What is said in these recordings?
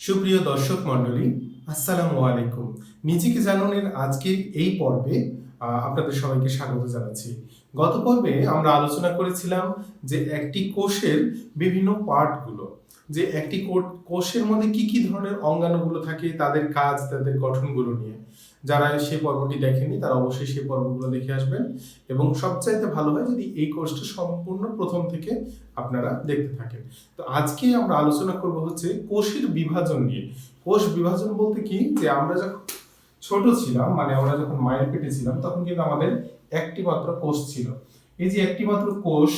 সুপ্রিয় দর্শক মণ্ডলী, আসসালামু আলাইকুম। নিজেকে জানুনের আজকের এই পর্বে আপনাদের সবাইকে স্বাগত জানাচ্ছি। গত পর্বে আমরা আলোচনা করেছিলাম যে একটি কোষের বিভিন্ন পার্টগুলো, যে একটি কোষের মধ্যে কি কি ধরনের অঙ্গাণুগুলো থাকে, তাদের কাজ, তাদের গঠনগুলো নিয়ে। যারা সেই পর্বটি দেখেনি তারা অবশ্যই সেই পর্বগুলো দেখে আসবেন এবং সবচাইতে ভালো হয় যদি এই কোর্সটা সম্পূর্ণ প্রথম থেকে আপনারা দেখতে থাকেন। তো আজকে আমরা আলোচনা করব হচ্ছে কোষের বিভাজন নিয়ে। কোষ বিভাজন বলতে কি, যে আমরা যখন ছোট ছিলাম, মানে আমরা যখন মায়ের পেটে ছিলাম, তখন কিন্তু আমাদের একটি মাত্র কোষ ছিল। এই যে একটি মাত্র কোষ,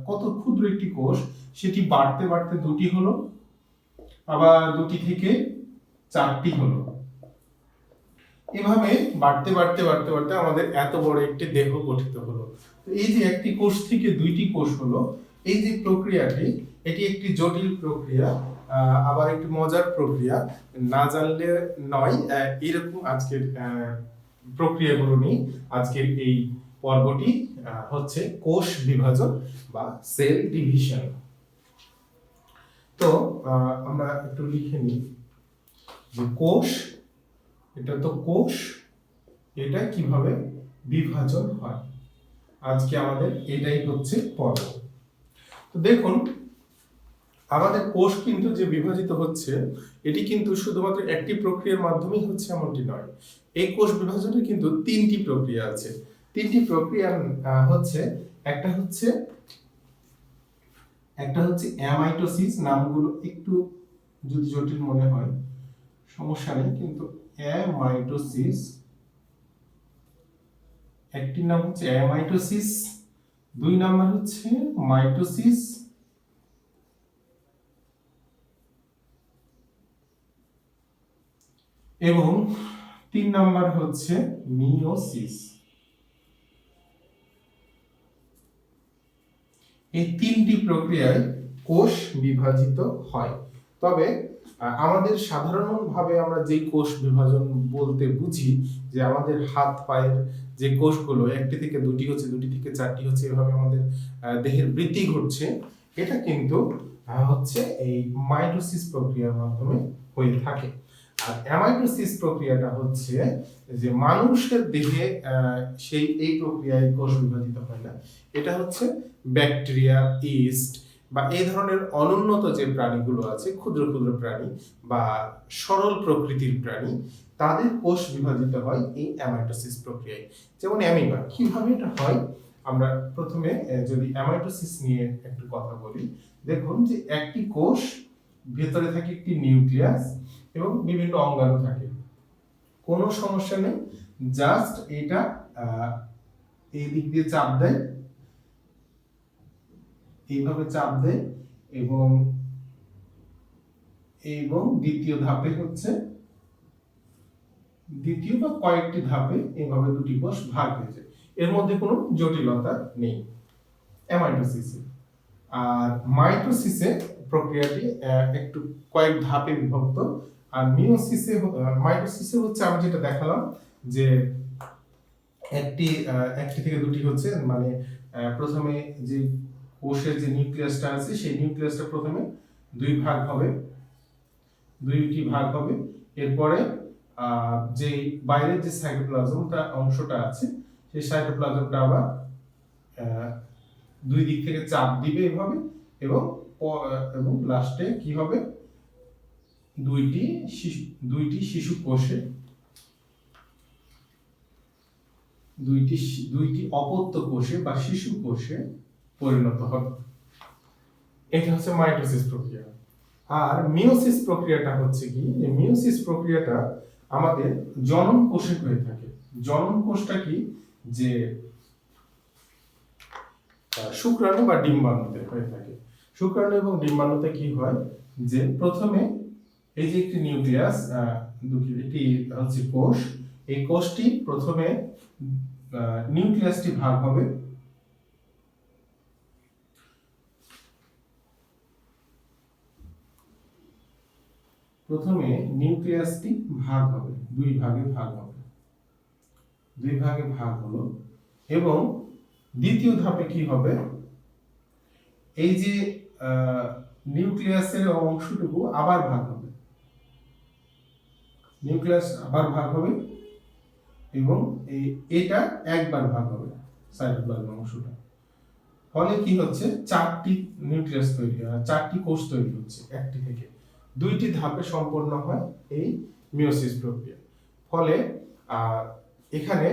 কত ক্ষুদ্র একটি কোষ, সেটি বাড়তে বাড়তে দুটি হলো, আবার দুটি থেকে চারটি হলো। এভাবে বাড়তে বাড়তে বাড়তে বাড়তে আমাদের এত বড় একটি দেহ গঠিত হলো। তো এই যে একটি কোষ থেকে দুইটি কোষ হলো, এই যে প্রক্রিয়াটি, এটি একটি জটিল প্রক্রিয়া, আবার একটি মজার প্রক্রিয়া। না জানলে নয়, এরকম আজকের প্রক্রিয়াগুলো নিয়ে আজকের এই পর্বটি হচ্ছে কোষ বিভাজন বা সেল ডিভিশন। তো আমরা একটু লিখে নিই যে কোষ, এটা তো কোষ, এটা কিভাবে বিভাজন হয়। আজকে আমাদের এটাই হচ্ছে পর্ব। তো দেখুন, আমাদের কোষ কিন্তু যে বিভাজিত হচ্ছে, এটি কিন্তু শুধুমাত্র একটি প্রক্রিয়ার মাধ্যমেই হচ্ছে এমনটি নয়। এই কোষ বিভাজনের কিন্তু তিনটি প্রক্রিয়া আছে। তিনটি প্রক্রিয়া হচ্ছে, একটা হচ্ছে অ্যামাইটোসিস। নামগুলো একটু যদি জটিল মনে হয় সমস্যা নেই, কিন্তু অ্যামাইটোসিস, একটি নাম হচ্ছে অ্যামাইটোসিস, দুই নাম্বার হচ্ছে মাইটোসিস, এবং তিন নাম্বার হচ্ছে মিওসিস। এই তিনটি প্রক্রিয়ায় কোষ বিভাজিত হয়। তবে আমাদের সাধারণভাবে আমরা যে কোষ বিভাজন বলতে বুঝি, যে আমাদের হাত পায়ের যে কোষগুলো একটি থেকে দুটি হচ্ছে, দুটি থেকে চারটি হচ্ছে, এভাবে আমাদের দেহের বৃদ্ধি ঘটছে, এটা কিন্তু হচ্ছে এই মাইটোসিস প্রক্রিয়ার মাধ্যমে হয়ে থাকে। আর অ্যামাইটোসিস প্রক্রিয়াটা হচ্ছে যে মানুষের দেহে এই প্রক্রিয়ায় কোষ বিভাজিত হয় না। এটা হচ্ছে ব্যাকটেরিয়া, ইস্ট বা এই ধরনের অনুন্নত যে প্রাণীগুলো আছে, ক্ষুদ্র ক্ষুদ্র প্রাণী বা সরল প্রকৃতির প্রাণী, তাদের কোষ বিভাজিত হয় এই অ্যামাইটোসিস প্রক্রিয়ায়। যেমন অ্যামিবা, কিভাবে এটা হয় আমরা প্রথমে যদি অ্যামাইটোসিস নিয়ে একটু কথা বলি। দেখুন যে একটি কোষ, ভেতরে থাকে একটি নিউক্লিয়াস এবং বিভিন্ন অঙ্গাণু থাকে, কোনো সমস্যা নেই। জাস্ট এটা এই দিক দিয়ে চাপ দেয়, এইভাবে চাপ দেয়, এবং দ্বিতীয় ধাপে হচ্ছে, দ্বিতীয় বা কয়েকটি ধাপে এইভাবে দুটি কোষ ভাগ হয়ে যায়। এর মধ্যে কোনো জটিলতা নেই অ্যামাইটোসিসে। আর মাইটোসিসে প্রক্রিয়াটি একটু কয়েক ধাপে বিভক্ত। আর মাইটোসিসে হচ্ছে আমি যেটা দেখালাম, যে একটি থেকে দুটি হচ্ছে, মানে প্রথমে যে কোষের যে নিউক্লিয়াসটা আছে, সেই নিউক্লিয়াসটা প্রথমে দুইটি ভাগ হবে। এরপরে যে বাইরের যে সাইটোপ্লাজমটা অংশটা আছে, সেই সাইটোপ্লাজমটা আবার দুই দিক থেকে চাপ দিবে এভাবে, এবং লাস্টে কি হবে, দুইটি শিশু কোষে, দুইটি অপত্য কোষে বা শিশু কোষে পরিণত হবে। এটা হচ্ছে মাইটোসিস প্রক্রিয়া। আর মিওসিস প্রক্রিয়াটা হচ্ছে কি, মিওসিস প্রক্রিয়াটা আমাদের জনন কোষে হয়ে থাকে। জনন কোষটা কি, যে শুক্রাণু বা ডিম্বাণুতে হয়ে থাকে। শুক্রাণু এবং ডিম্বাণুতে কি হয়, যে প্রথমে এই যে একটি নিউক্লিয়াস, এটি হচ্ছে কোষ, এই কোষটি প্রথমে নিউক্লিয়াসটি ভাগ হবে, প্রথমে নিউক্লিয়াসটি ভাগ হবে, দুই ভাগে ভাগ হলো, এবং দ্বিতীয় ধাপে কি হবে, এই যে নিউক্লিয়াসের অংশটুকু আবার ভাগ হবে, নিউক্লিয়াস আবার ভাগ হবে এবং এটা একবার ভাগ হবে সাইটোপ্লাজম অংশটা। ফলে কি হচ্ছে, চারটি নিউক্লিয়াস তৈরি হয়, চারটি কোষ তৈরি হচ্ছে একটি থেকে। দুইটি ধাপে সম্পন্ন হয় এই মিয়োসিস প্রক্রিয়া। ফলে এখানে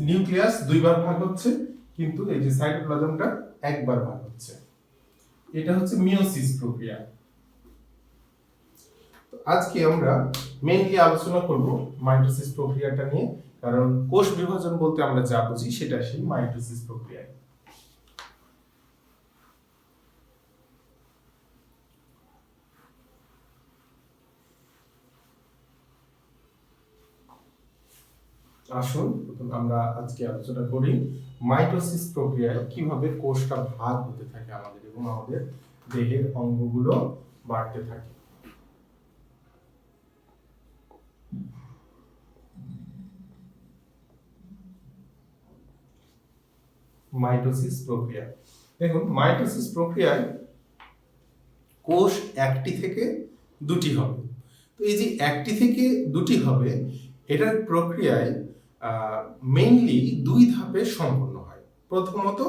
নিউক্লিয়াস দুইবার ভাগ হচ্ছে, কিন্তু এই যে সাইটোপ্লাজমটা একবার ভাগ হচ্ছে। এটা হচ্ছে মিয়োসিস প্রক্রিয়া। আজকে আমরা মেইনলি আলোচনা করব মাইটোসিস প্রক্রিয়াটা নিয়ে, কারণ কোষ বিভাজন বলতে আমরা যা বুঝি সেটা সেই মাইটোসিস প্রক্রিয়া। আসুন আমরা আজকে আলোচনা করি মাইটোসিস প্রক্রিয়ায় কিভাবে কোষটা ভাগ হতে থাকে আমাদের এবং আমাদের দেহের অঙ্গগুলো বাড়তে থাকে। মাইটোসিস প্রক্রিয়া, দেখুন মাইটোসিস প্রক্রিয়ায় কোষ একটি থেকে দুটি হবে। তো এই যে একটি থেকে দুটি হবে, এটার প্রক্রিয়ায় মেইনলি দুই ধাপে সম্পন্ন হয়। প্রথমত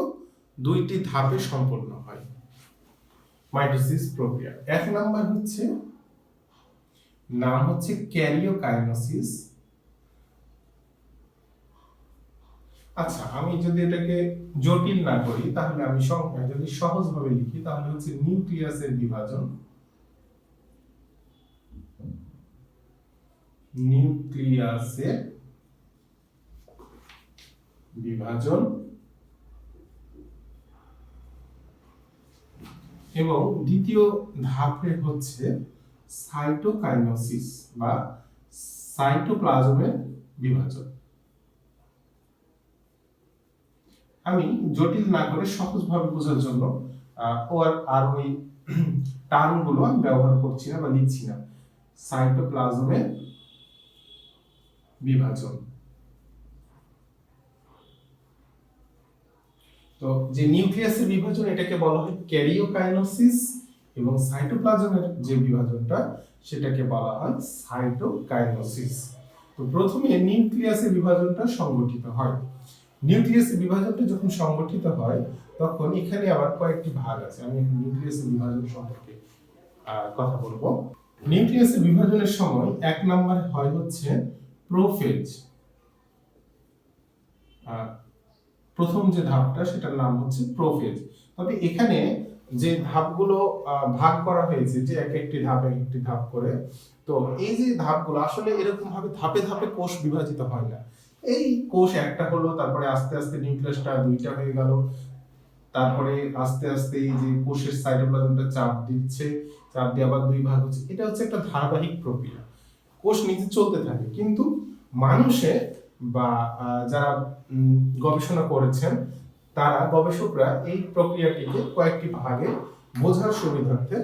দুইটি ধাপে সম্পন্ন হয় মাইটোসিস প্রক্রিয়া। এক নাম্বার হচ্ছে নাম হচ্ছে ক্যারিওকাইনেসিস। আচ্ছা, আমি যদি এটাকে জটিল না করি তাহলে আমি যদি সহজভাবে লিখি তাহলে হচ্ছে নিউক্লিয়াসের বিভাজন। নিউক্লিয়াসের বিভাজন এবং দ্বিতীয় ধাপে হচ্ছে সাইটোকাইনেসিস বা সাইটোপ্লাজমের বিভাজন। আমি জটিল না করে সহজভাবে বোঝার জন্য আর ওই টার্মগুলো আমি ব্যবহার করছি না বা লিখছি না। সাইটোপ্লাজমের বিভাজন। তো যে নিউক্লিয়াসের বিভাজন এটাকে বলা হয় ক্যারিওকাইনেসিস এবং সাইটোপ্লাজমের যে বিভাজনটা সেটাকে বলা হয় সাইটোকাইনেসিস। তো প্রথমে নিউক্লিয়াসের বিভাজনটা সংগঠিত হয়। নিউক্লিয়াসের বিভাজনটা যখন সংগঠিত হয় তখন এখানে আবার কয়েকটি ভাগ আছে। আমি নিউক্লিয়াসের বিভাজন সম্পর্কে কথা বলবো। নিউক্লিয়াসের বিভাজনের সময় এক নাম্বার হয় হচ্ছে প্রোফেজ। প্রথম যে ধাপটা সেটার নাম হচ্ছে প্রোফেজ। তবে এখানে যে ধাপগুলো ভাগ করা হয়েছে, যে এক একটি ধাপ করে, তো এই যে ধাপগুলো আসলে এরকম ভাবে ধাপে ধাপে কোষ বিভাজিত হয় না। এই কোষ একটা হলো, তারপরে আস্তে আস্তে নিউক্লিয়াসটা দুইটা হয়ে গেল, তারপরে আস্তে আস্তে এই যে কোষের সাইটোপ্লাজমটা চাপ দিচ্ছে, চাপ দিয়ে আবার দুই ভাগ হচ্ছে। এটা হচ্ছে একটা ধারাবাহিক প্রক্রিয়া, কোষ নিজে চলতে থাকে। কিন্তু মানুষে বা যারা গবেষণা করেছেন গবেষকরা এই প্রক্রিয়াটিকে কয়েকটি ভাগে বোঝার সুবিধার্থে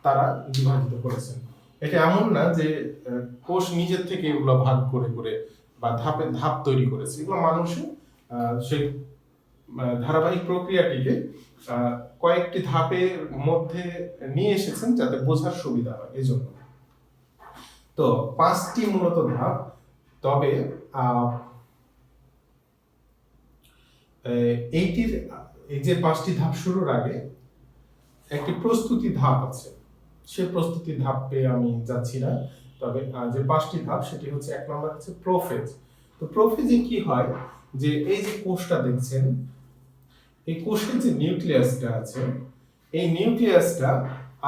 তারা বিভাজিত করেছেন। এটা এমন না যে কোষ নিজের থেকে এগুলো ভাগ করে করে বা ধাপে ধাপ তৈরি করেছে। এগুলো মানুষে সেই ধারাবাহিক প্রক্রিয়াটিকে কয়েকটি ধাপের মধ্যে নিয়ে এসেছেন যাতে বোঝার সুবিধা হয়, এজন্য। তো 5টি মূলত ধাপ। তবে এই যে 5টি ধাপ শুরুর আগে একটি প্রস্তুতি ধাপ আছে। সে প্রস্তুতি ধাপে আমি যাচ্ছি না। তবে যে 5টি ধাপ সেটি হচ্ছে, এক নম্বর হচ্ছে প্রোফেজ। তো প্রোফেজে কি হয়, যে এই যে কোষটা দেখছেন, এই কোষের যে নিউক্লিয়াসটা আছে, এই নিউক্লিয়াসটা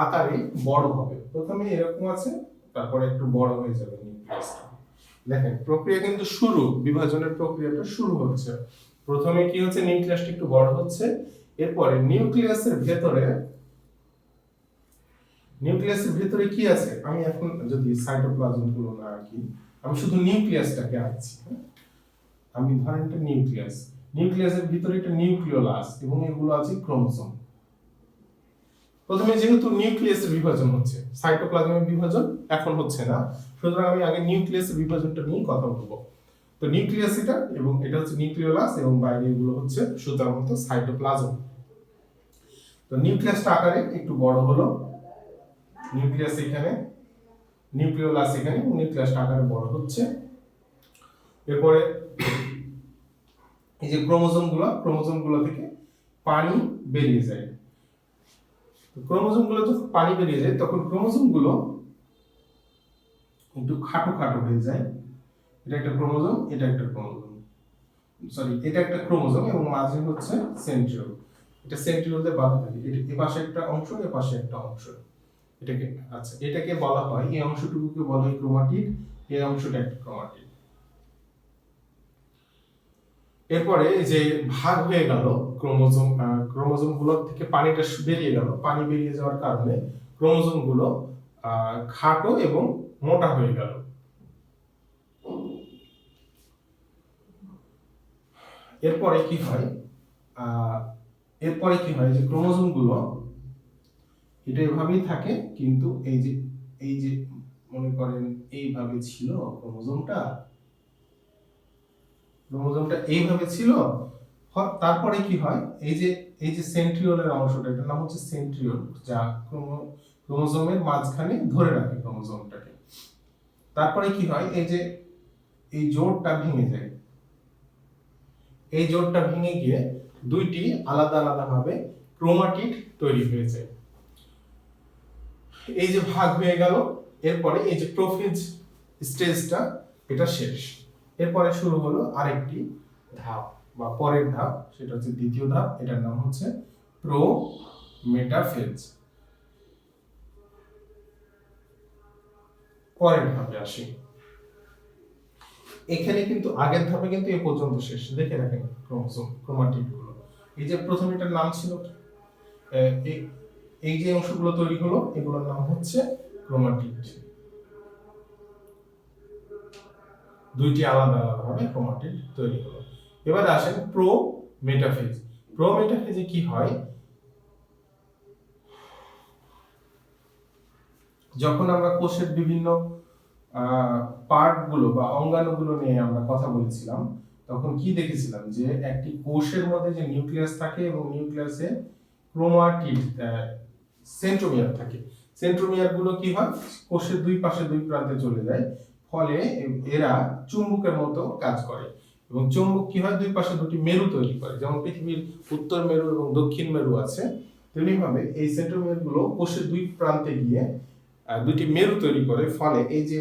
আকারে বড় হবে। প্রথমে এরকম আছে, তারপরে একটু বড় হয়ে যাবে নিউক্লিয়াসটা। দেখেন প্রক্রিয়া কিন্তু শুরু, বিভাজনের প্রক্রিয়াটা শুরু হচ্ছে। প্রথমে কি হচ্ছে, নিউক্লিয়াসটা একটু বড় হচ্ছে, এরপরে নিউক্লিয়াসের ভেতরে কি আছে, আমি এখন যদি সাইটোপ্লাজম গুলো না আঁকি, আমি শুধু নিউক্লিয়াসটাকে আঁকছি। আমি ধরেন এটা নিউক্লিয়াসের ভিতরে একটা নিউক্লিওলাস এবং এগুলো আছে ক্রোমোসোম। প্রথমে যেহেতু নিউক্লিয়াসের বিভাজন হচ্ছে, সাইটোপ্লাজমের বিভাজন এখন হচ্ছে না, সুতরাং আমি আগে নিউক্লিয়াসের বিভাজনটা নিয়ে কথা বলবো। তো নিউক্লিয়াস এটা, এবং এটা হচ্ছে নিউক্লিওলাস, এবং বাইরে এগুলো হচ্ছে সুতার মতো সাইটোপ্লাজম। তো নিউক্লিয়াসটা আকারে একটু বড় হলো, নিউক্লিয়াস এখানে, নিউক্লিওলাস এখানে, নিউক্লিয়াসটা আকারে বড় হচ্ছে। এরপরে এই যে ক্রোমোজোমগুলো থেকে পানি বেরিয়ে যায়। ক্রোমোজোমগুলো যখন পানি বেরিয়ে যায় তখন ক্রোমোজোমগুলো একটু খাটো খাটো হয়ে যায়। এটা একটা ক্রোমোজোম, এটা একটা ক্রোমোজোম এবং মাঝে হচ্ছে সেন্ট্রিওল। এটা সেন্ট্রিওল দিয়ে বাঁধা থাকে। এ পাশে একটা অংশ, এ পাশে একটা অংশ। এটাকে বলা হয়, এই অংশটুকুকে বলা হয় ক্রোমাটিড, এই অংশটা একটা ক্রোমাটিড। এরপরে যে ভাগ হয়ে গেল ক্রোমোজোমগুলো থেকে পানিটা বেরিয়ে গেল, পানি বেরিয়ে যাওয়ার কারণে ক্রোমোজোমগুলো খাটো এবং মোটা হয়ে গেল। এরপরে কি হয় যে ক্রোমোজোমগুলো এটা এভাবেই থাকে, কিন্তু এই যে মনে করেন এইভাবে ছিল ক্রোমোজোমটা এইভাবে ছিল। তারপরে কি হয়, এই যে সেন্ট্রিওলের অংশটা, এটার নাম হচ্ছে সেন্ট্রিওল, যা ক্রোমোজোমের মাঝখানে ধরে রাখে ক্রোমোজোমটাকে। তারপরে কি হয়, এই জোড়টা ভেঙে যায়। এই জোড়টা ভেঙে গিয়ে দুইটি আলাদা আলাদা ভাবে ক্রোমাটিড তৈরি হয়ে যায়। এই যে ভাগ হয়ে গেল, এরপরে এই যে প্রোফেজ স্টেজটা এটা শেষ। এরপরে শুরু হলো আরেকটি ধাপ বা পরের ধাপ, সেটা হচ্ছে দ্বিতীয় ধাপ। এটার নাম হচ্ছে প্রোমেটাফেজ। পরের ধাপে আসি। এখানে কিন্তু আগের ধাপে কিন্তু এ পর্যন্ত শেষ। দেখে রাখেন ক্রোমাটিড গুলো। এই যে প্রথমে এটার নাম ছিল, এই যে অংশগুলো তৈরি হলো এগুলোর নাম হচ্ছে ক্রোমাটিড। দুইটি আলাদা আলাদা ভাবে ক্রোমাটিড তৈরি হলো। এবার আসেন প্রোমেটাফেজ। প্রোমেটাফেজে কি হয়, যখন আমরা কোষের বিভিন্ন পার্ট গুলো বা অঙ্গাণুগুলো নিয়ে আমরা কথা বলেছিলাম, তখন কি দেখেছিলাম যে একটি কোষের মধ্যে যে নিউক্লিয়াস থাকে এবং নিউক্লিয়াসে ক্রোমাটিড সেন্ট্রোমিয়ার থাকে। সেন্ট্রোমিয়ার গুলো কি হয়, কোষের দুই পাশে দুই প্রান্তে চলে যায়, ফলে এরা চুম্বকের মতো কাজ করে। এবং চুম্বক কি হয়, দুই পাশে দুটি মেরু তৈরি করে। যেমন পৃথিবীর উত্তর মেরু এবং দক্ষিণ মেরু আছে, তেমনি ভাবে এই সেন্ট্রোমিয়ার গুলো কোষের দুই প্রান্তে গিয়ে দুটি মেরু তৈরি করে, ফলে এই যে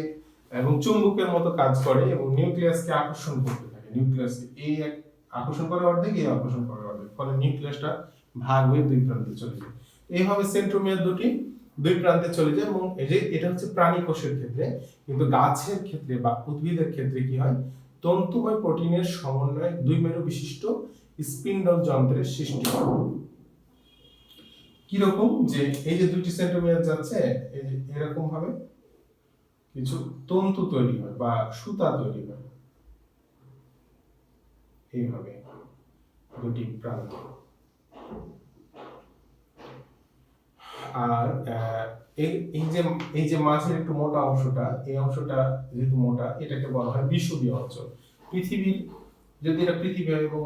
এবং চুম্বকের মতো কাজ করে এবং নিউক্লিয়াসকে আকর্ষণ করতে থাকে। নিউক্লিয়াসকে এই এক আকর্ষণ করে অর্ধেক, এই আকর্ষণ করে অর্ধেক, ফলে নিউক্লিয়াসটা ভাগ হয়ে দুই প্রান্তে চলে যায়। এইভাবে সেন্ট্রোমিয়ার দুটি দুই প্রান্তে চলে যায়। এবং এটা হচ্ছে প্রাণী কোষের ক্ষেত্রে, কিন্তু গাছের ক্ষেত্রে বা উদ্ভিদের ক্ষেত্রে কি হয়, তন্তুময় প্রোটিনের সমন্বয়ে দুই মেরু বিশিষ্ট স্পিন্ডল যন্ত্রের সৃষ্টি হয়। কিরকম, যে এই যে দুটি সেন্ট্রোমিয়ার যাচ্ছে, এই যে এরকম ভাবে কিছু তন্তু তৈরি হয় বা সুতা তৈরি হয়, এইভাবে দুটি প্রান্ত। আর এই যে মাঝের একটু মোটা অংশটা, এই অংশটা যেহেতু মোটা, এটাকে বলা হয় বিষুবীয় অঞ্চল। পৃথিবীর যদি এটা পৃথিবী হয় এবং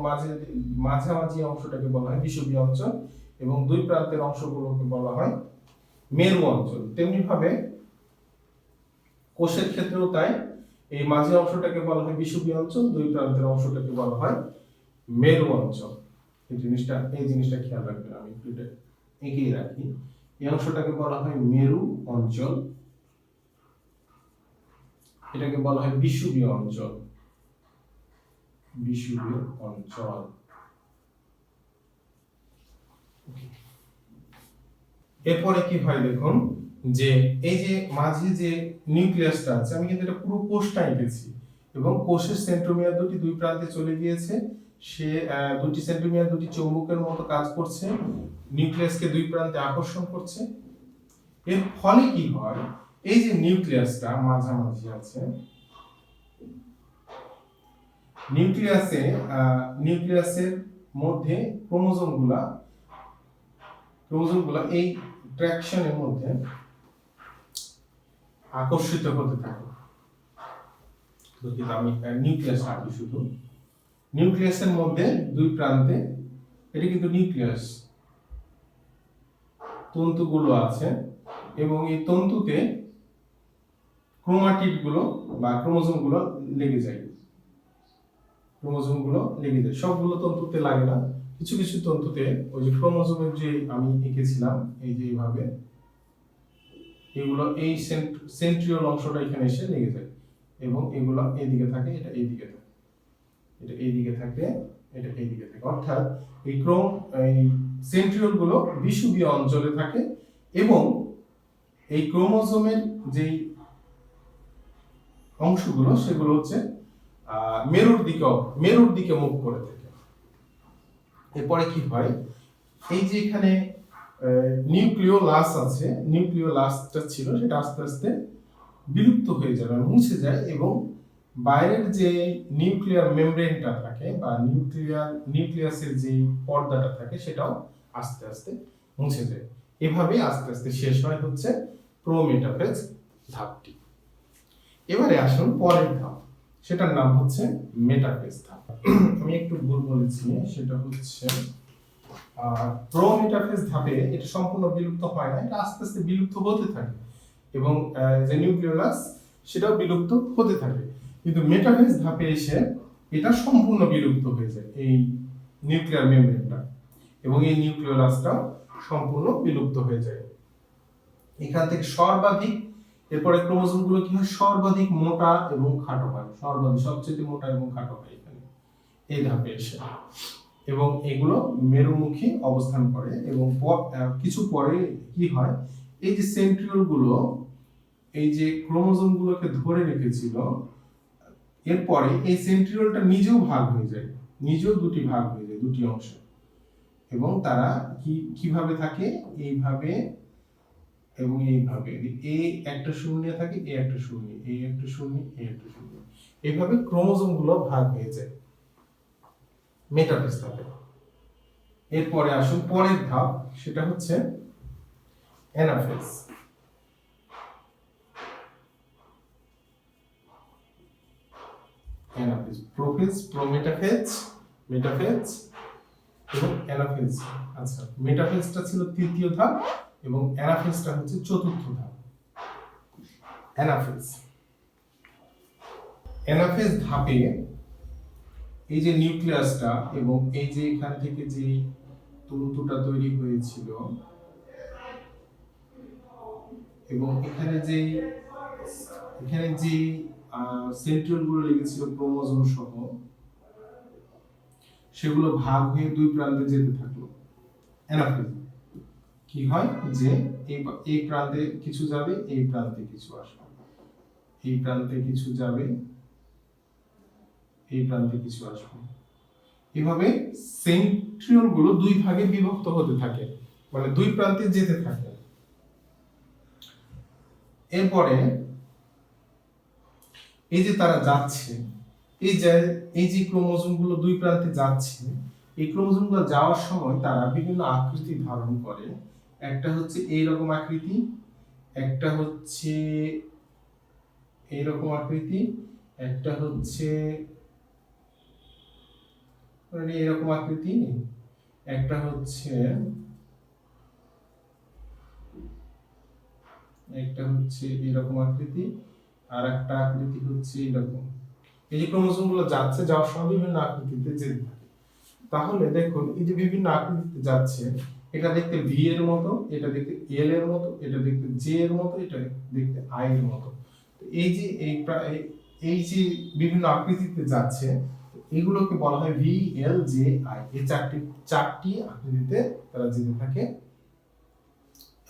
মাঝামাঝি অংশটাকে বলা হয় বিষুবীয় অঞ্চল এবং দুই প্রান্তের অংশগুলোকে বলা হয় মেরু অঞ্চল। তেমনি ভাবে কোষের ক্ষেত্রেও তাই, এই মাঝের অংশটাকে বলা হয় বিষুবীয় অঞ্চল, দুই প্রান্তের অংশটাকে বলা হয় মেরু অঞ্চল। এই জিনিসটা খেয়াল রাখবেন, আমি একটু এগিয়ে রাখি। এই অংশটাকে বলা হয় মেরু অঞ্চল, এটাকে বলা হয় বিষুবীয় অঞ্চল। এরপরে কি হয় দেখুন, যে এই যে মাঝে যে নিউক্লিয়াসটা আছে, আমি কিন্তু এটা পুরো কোষটা এঁকেছি এবং কোষের সেন্ট্রোমিয়ার দুটি দুই প্রান্তে চলে গিয়েছে। সে দুটি সেন্ট্রোমিয়ার দুটি চৌম্বকের মতো কাজ করছে, নিউক্লিয়াসকে দুই প্রান্তে আকর্ষণ করছে। এর ফলে কি হয়, এই যে নিউক্লিয়াসটা মাঝামাঝি আছে, নিউক্লিয়াসের মধ্যে ক্রোমোজোমগুলা এই ট্র্যাকশনের মধ্যে আকর্ষিত হতে থাকে। আমি নিউক্লিয়াস আঁকি শুধু। নিউক্লিয়াসের মধ্যে দুই প্রান্তে, এটি কিন্তু নিউক্লিয়াস, তন্তুগুলো আছে এবং এই তন্তুতে ক্রোমাটিড গুলো বা ক্রোমোজোম গুলো লেগে যায়। সবগুলো তন্তুতে লাগে না, কিছু কিছু তন্তুতে ওই যে ক্রোমোজোমের যে আমি এঁকেছিলাম এই যে এইভাবে, এগুলো এই সেন্ট্রিওল অংশটা এখানে এসে লেগে যায় এবং এগুলো এইদিকে থাকে, এটা এইদিকে থাকে, এটা এইদিকে থাকে, এটা এইদিকে থাকে। অর্থাৎ এই সেন্ট্রিওল গুলো বিষুবীয় অঞ্চলে থাকে এবং এই ক্রোমোজোমের যেই অংশগুলো সেগুলো হচ্ছে মেরুর দিকে মুখ করে থাকে। এরপরে কি হয়, এই যে এখানে নিউক্লিওলাস আছে, নিউক্লিওলাসটা ছিল সেটা আস্তে আস্তে বিলুপ্ত হয়ে যাবে, মুছে যায় এবং বাইরের যে নিউক্লিয়ার মেমব্রেনটা থাকে বা নিউক্লিয়াসের যে পর্দাটা থাকে সেটাও আস্তে আস্তে মুছে যায়। এভাবে আস্তে আস্তে শেষ হয় হচ্ছে প্রোমেটাফেজ ধাপটি। এবারে আসুন পরের ধাপ, সেটার নাম হচ্ছে মেটাফেজ ধাপ। আমি একটু ভুল বলেছি, সেটা হচ্ছে প্রোমেটাফেজ ধাপে এটা সম্পূর্ণ বিলুপ্ত হয় না, এটা আস্তে আস্তে বিলুপ্ত হতে থাকে এবং যে নিউক্লিওলাস সেটাও বিলুপ্ত হতে থাকে। কিন্তু মেটাফেজ ধাপে এসে এটা সম্পূর্ণ বিলুপ্ত হয়ে যায়, এই নিউক্লিয়ার মেমব্রেনটা এবং এই নিউক্লিওলাসটাও সম্পূর্ণ বিলুপ্ত হয়ে যায়। এখান থেকে সর্বাধিক, এরপরে ক্রোমোজোম গুলো কি হয়, সর্বাধিক মোটা এবং খাটো হয়, সবচেয়ে মোটা এবং খাটো হয় এখানে এই ধাপে এসে, এবং এগুলো মেরুমুখী অবস্থান করে এবং কিছু পরে কি হয়, এই যে সেন্ট্রিওল গুলো এই যে ক্রোমোজোম গুলোকে ধরে রেখেছিল, এরপরে এই সেন্ট্রিওলটা নিজেও ভাগ হয়ে যায়, নিজেও দুটি ভাগ হয়ে যায়, দুটি অংশ, এবং তারা কিভাবে থাকে, এইভাবে এবং এইভাবে, এই একটা শূন্য থাকে, এই একটা শূন্য, এই একটা শূন্য, এই একটা শূন্য, এইভাবে ক্রোমোজোম গুলো ভাগ হয়ে যায় মেটাফেজ ধাপে। এরপরে আসুন পরের ধাপ, সেটা হচ্ছে অ্যানাফেজ। প্রোফেজ, প্রোমেটাফেজ, মেটাফেজ এবং অ্যানাফেজ। আচ্ছা, মেটাফেজটা ছিল তৃতীয় ধাপ এবং অ্যানাফেজটা হচ্ছে চতুর্থ ধাপ। অ্যানাফেজ ধাপে এই যে নিউক্লিয়াসটা এবং এই যে এখান থেকে যে তন্তুটা তৈরি হয়েছিল এবং এখানে যে সেন্ট্রিওল গুলো লেগেছিল ক্রোমোজোম সহ, সেগুলো ভাগ হয়ে দুই প্রান্তে যেতে থাকলো। অ্যানাফেজ কি হয় যে এই প্রান্তে কিছু যাবে, এই প্রান্তে কিছু আসবে, এই প্রান্তে কিছু যাবে, এই প্রান্তে কিছু আসবে, এভাবে সেন্ট্রিওল গুলো দুই ভাগে বিভক্ত হতে থাকে, মানে দুই প্রান্তে যেতে থাকে। এরপরে এই যে তারা যাচ্ছে, এই যে ক্রোমোজোম গুলো দুই প্রান্তে যাচ্ছে, এই ক্রোমোজোম গুলো যাওয়ার সময় তারা বিভিন্ন আকৃতি ধারণ করে। একটা হচ্ছে এইরকম আকৃতি, একটা হচ্ছে এইরকম আকৃতি, একটা হচ্ছে এরকম আকৃতি, একটা হচ্ছে এরকম আকৃতি, আর একটা আকৃতি হচ্ছে এরকম। এই যে ক্রোমোজোম গুলো যাচ্ছে, যাওয়ার সময় বিভিন্ন আকৃতিতে যেতে থাকে। তাহলে দেখুন এই যে বিভিন্ন আকৃতিতে যাচ্ছে, এটা দেখতে ভি এর মতো, এটা দেখতে এল এর মতো, এটা দেখতে জে এর মতো, এটা দেখতে আই এর মতো। এই যে বিভিন্ন আকৃতিতে যাচ্ছে, এগুলোকে বলা হয় ভি এল জে আই। এই চারটি আকৃতিতে তারা যেতে থাকে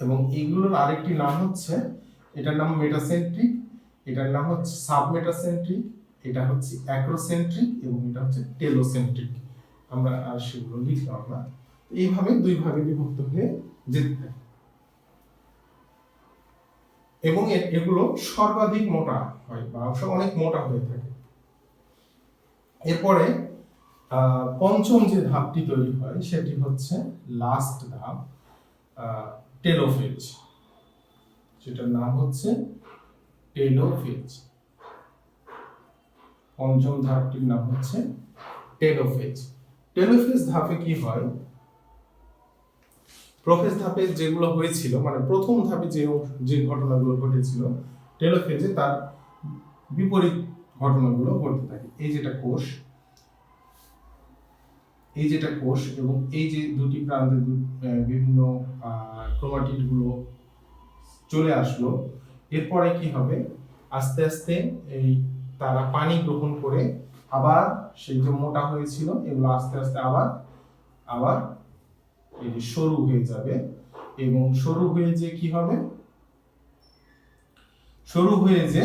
এবং এগুলোর আরেকটি নাম হচ্ছে, এটার নাম মেটাসেন্ট্রিক, এটার নাম হচ্ছে সাবমেটাসেন্ট্রিক, এটা হচ্ছে অ্যাক্রোসেন্ট্রিক এবং এটা হচ্ছে টেলোসেন্ট্রিক। আমরা আর সেগুলো লিখলাম না। এইভাবে দুই ভাগে বিভক্ত হয়ে যেতে থাকে এবং এগুলো সর্বাধিক মোটা হয় বা অনেক মোটা হয়ে থাকে। এরপরে পঞ্চম যে ধাপটি তৈরি হয় সেটি হচ্ছে লাস্ট ধাপ, টেলোফেজ, সেটার নাম হচ্ছে টেলোফেজ। পঞ্চম ধাপটির নাম হচ্ছে টেলোফেজ। টেলোফেজ ধাপে কি হয়, প্রোফেজ ধাপে যেগুলো হয়েছিল, মানে প্রথম ধাপে যে ঘটনাগুলো ঘটেছিল টেলোফেজে তার বিপরীত ঘটনাগুলো ঘটতে থাকে। এই যেটা কোষ এবং এই যে দুটি প্রান্তে বিভিন্ন ক্রোমাটিড গুলো চলে আসলো, এরপরে কি হবে, আস্তে আস্তে এই তারা পানি গ্রহণ করে আবার সেই যে মোটা হয়েছিল এগুলো আস্তে আস্তে আবার এই যে সরু হয়ে যাবে, এবং সরু হয়ে যে কি হবে, সরু হয়ে যে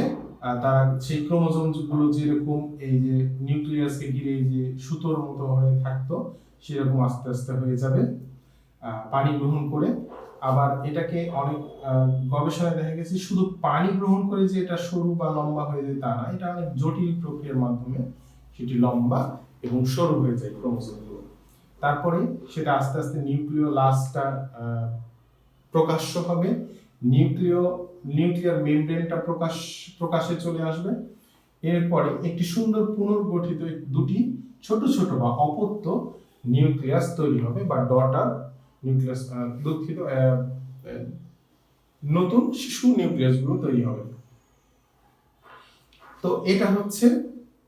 তারা সেই ক্রোমোজোম গুলো যেরকম এই যে নিউক্লিয়াসকে ঘিরে এই যে সুতোর মতো হয়ে থাকতো সেরকম আস্তে আস্তে হয়ে যাবে পানি গ্রহণ করে। আবার এটাকে অনেক গবেষণায় দেখা গেছে শুধু পানি গ্রহণ করে যে এটা সরু বা লম্বা হয়ে যায় তা না, এটা অনেক জটিল প্রক্রিয়ার মাধ্যমে সেটি লম্বা এবং সরু হয়ে যায় ক্রোমোজোমগুলো। তারপরে সেটা আস্তে আস্তে নিউক্লিওলাসটা প্রকাশ্য হবে, নিউক্লিয়ার মেমব্রেনটা প্রকাশে চলে আসবে। এরপরে একটি সুন্দর পুনর্গঠিত দুটি ছোট ছোট বা অপত্য নিউক্লিয়াস তৈরি হবে বা ডটার নিউক্লিয়াস, দুঃখিত, নতুন শিশু নিউক্লিয়াস গুলো তৈরি হবে। তো এটা হচ্ছে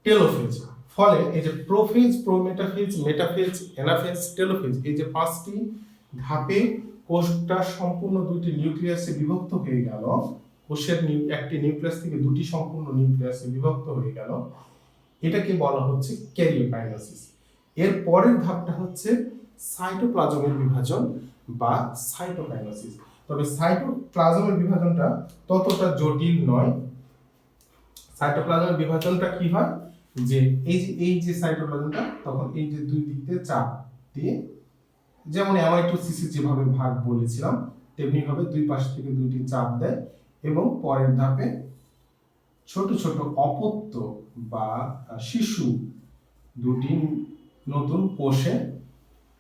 টেলোফেজ। ফলে এই যে prophase, prometaphase, metaphase, anaphase, telophase, এই যে 5টি ধাপে কোষটা সম্পূর্ণ দুটি নিউক্লিয়াসে বিভক্ত হয়ে গেল, কোষের একটি নিউক্লিয়াস থেকে দুটি সম্পূর্ণ নিউক্লিয়াসে বিভক্ত হয়ে গেল, এটাকে বলা হচ্ছে ক্যারিওকাইনেসিস। এর পরের ধাপটা হচ্ছে সাইটোপ্লাজমের বিভাজন বা সাইটোকাইনেসিস। তবে সাইটোপ্লাজমের বিভাজনটা ততটা জটিল নয়। সাইটোপ্লাজমের বিভাজনটা কি হয়, যে এই যে সাইটোপ্লাজমটা তখন এই যে দুই দিক দিয়ে চাপ দিয়ে, যেমন অ্যামাইটোসিসে যেভাবে ভাগ বলেছিলাম তেমনি ভাবে দুই পাশ থেকে দুইটি চাপ দেয় এবং পরের ধাপে ছোট ছোট অপত্য বা শিশু দুটি নতুন কোষে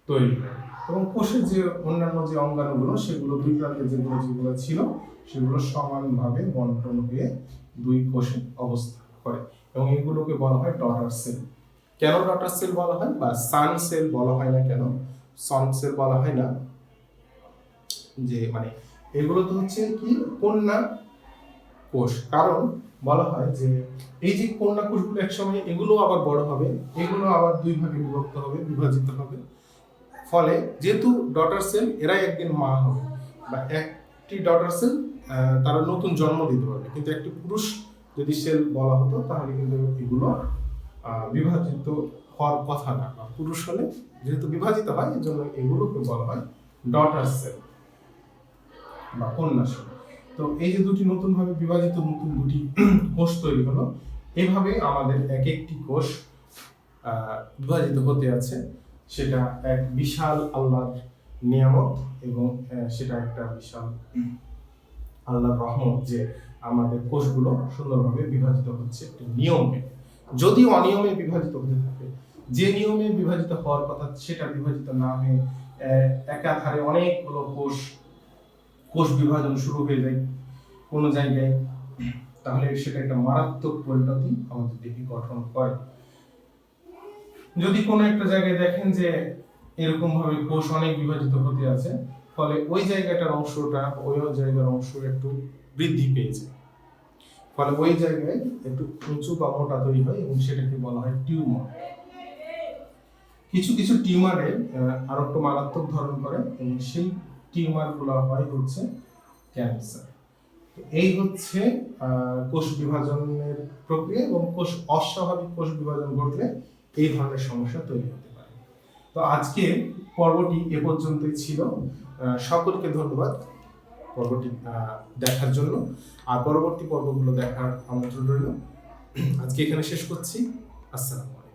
তৈরি হয় এবং কোষের যে অন্যান্য যে অঙ্গাণুগুলো সেগুলো দুই প্রান্তে যেগুলো ছিল সেগুলো সমানভাবে বন্টন হয়ে দুই কোষে অবস্থান করে এবং এগুলোকে বলা হয় ডটার সেল। কেন ডটার সেল বলা হয় বা সান সেল বলা হয় না, কেন সন সেল বলা হয় না, যে মানে এগুলো তো হচ্ছে কি কন্যা কোষ। কারণ বলা হয় যে এই যে কন্যা কোষগুলো একসময় এগুলো আবার বড় হবে, এগুলো আবার দুই ভাগে বিভক্ত হবে, বিভাজিত হবে। ফলে যেহেতু ডটার সেল এরাই একদিন মা হবে বা একটি ডটার সেল তারা নতুন জন্ম দিতে পারবে, কিন্তু একটি পুরুষ যদি সেল বলা হতো তাহলে কিন্তু এগুলো বিভাজিত হওয়ার কথা না, বা পুরুষ হলে যেহেতু বিভাজিত হয় এই জন্য এগুলোকে বলা হয় ডটার সেল বা কন্যা সেল। তো এই যে দুটি নতুন ভাবে বিভাজিত নতুন দুটি কোষ তৈরি হলো, এইভাবে আমাদের এক একটি কোষ বিভাজিত হতে আছে। সেটা এক বিশাল আল্লাহর নিয়ামত এবং সেটা একটা বিশাল আল্লাহর রহমত যে আমাদের কোষগুলো সুন্দরভাবে বিভাজিত হচ্ছে একটা নিয়মে। যদি অনিয়মে বিভাজিত হতে থাকে, যে নিয়মে বিভাজিত হওয়ার কথা সেটা বিভাজিত না হয়ে একাধারে অনেকগুলো কোষ বিভাজন শুরু হয়ে যায় কোনো জায়গায়, তাহলে সেটা একটা মারাত্মক পরিণতি আমাদের দেহে গঠন করে। যদি কোনো একটা জায়গায় দেখেন যে এরকম ভাবে কোষ অনেক বিভাজিত হতে আছে, ফলে ওই জায়গাটার অংশটা ওই জায়গার অংশ একটু বৃদ্ধি পেয়েছে, ফলে ওই জায়গায় একটু উঁচু বা মোটা তৈরি হয় এবং সেটাকে বলা হয় টিউমার। কিছু কিছু টিউমারের আরো একটু মারাত্মক ধরন করে এবং সেই টিউমার গুলো হয় হচ্ছে ক্যান্সার। এই হচ্ছে কোষ বিভাজনের প্রক্রিয়া এবং অস্বাভাবিক কোষ বিভাজন ঘটলে এই ধরনের সমস্যা তৈরি হতে পারে। তো আজকে পর্বটি এ পর্যন্তই ছিল। সকলকে ধন্যবাদ পর্বটি দেখার জন্য, আর পরবর্তী পর্বগুলো দেখার আমন্ত্রণ রইল। আজকে এখানে শেষ করছি। আসসালামু আলাইকুম।